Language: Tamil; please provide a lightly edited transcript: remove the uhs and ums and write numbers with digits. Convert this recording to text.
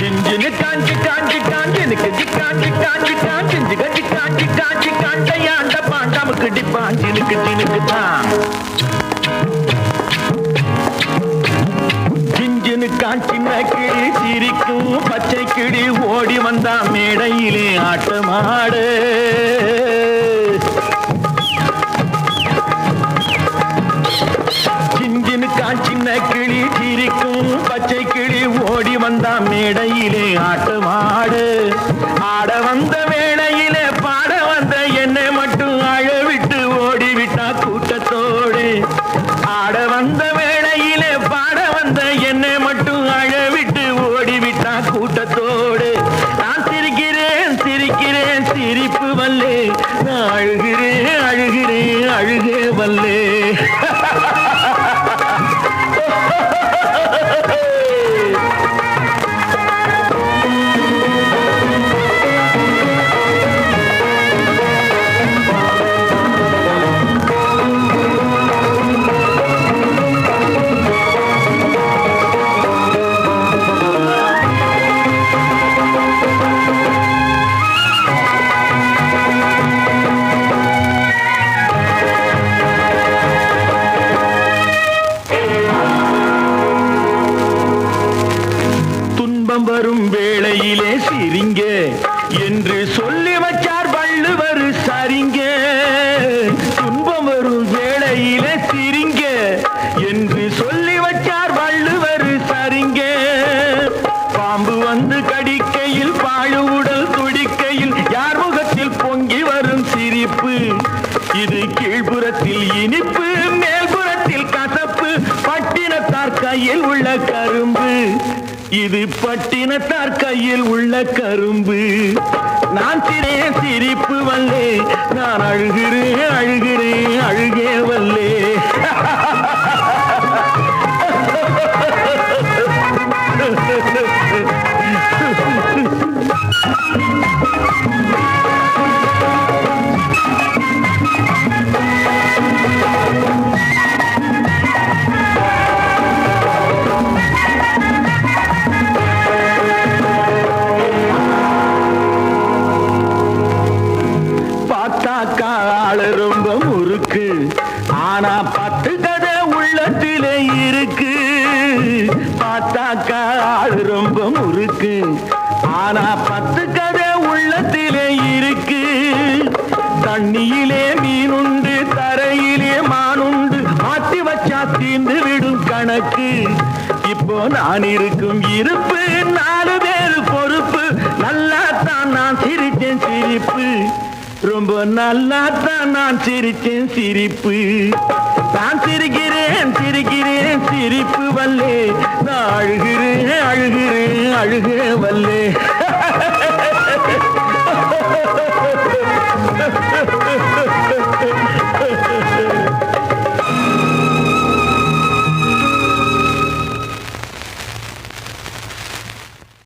ஜிஞ்சினு காஞ்சி காஞ்சி காஞ்சி எனக்கு ஜிக்காஞ்சி காஞ்சி காஞ்சி ஜிகஜி காஞ்சி காஞ்சி காண்டையாண்ட பாண்டாமுக்கு டிப்பாஞ்சினுக்கு ஜினுக்கு தான் ஜிஞ்சினு காஞ்சின கிளி சிரிக்கும் பச்சை கிளி ஓடி வந்தா மேடையிலே ஆட்டமாடு சின்ன கிளி சிரிக்கும் பச்சை கிளி ஓடி வந்தா மேடையிலே ஆட்டமாடு ஆட வந்த வேளையிலே பாட வந்த என்னை மட்டும் அழவிட்டு ஓடிவிட்டா கூட்டத்தோடு ஆட வந்த வேளையிலே பாட வந்த என்னை மட்டும் அழவிட்டு ஓடிவிட்டா கூட்டத்தோடு நான் சிரிக்கிறேன் சிரிக்கிறேன் சிரிப்பு வல்லே நான் அழுகிறேன் அழுகிறேன் அழுகே வல்லே வரும் வேளையிலே சிரிங்க என்று சொல்லி வச்சார் வள்ளுவர் சரிங்க துன்பம் வரும் வேளையிலே சிரிங்க என்று சொல்லி வச்சார் வள்ளுவர் சரிங்க பாம்பு வந்து கடிக்கையில் பாழு உடல் துடிக்கையில் யார் முகத்தில் பொங்கி வரும் சிரிப்பு இது கீழ்புறத்தில் இனிப்பு மேல்புறத்தில் கசப்பு பட்டினத்தார் கையில் உள்ள கரும்பு இது பட்டினத்தார் கையில் உள்ள கரும்பு நான் சிரிப்பு வல்லே நான் அழுகிறேன் அழுகிறேன் அழுகே வல்லே ரொம்ப முறுக்கு ஆனா 10 கதை உள்ளத்திலே இருக்கு பார்த்தாக்கா ஆளு ரொம்ப முறுக்கு ஆனா 10 கதை உள்ளத்திலே இருக்கு தண்ணியிலே மீனுண்டு தரையிலே மானுண்டு மாத்தி வச்சா தீர்ந்து விடும் கணக்கு இப்போ நான் இருக்கும் இருப்பு 4 பேரு பொறுப்பு நல்லா தான் நான் சிரிச்சேன் சிரிப்பு ரொம்ப நல்லா தான் நான் சிரிச்சேன் சிரிப்பு நான் சிரிக்கிறேன் சிரிக்கிறேன் சிரிப்பு வல்லே நான் அழுகிறேன் அழுகிறேன் அழுகே வல்லே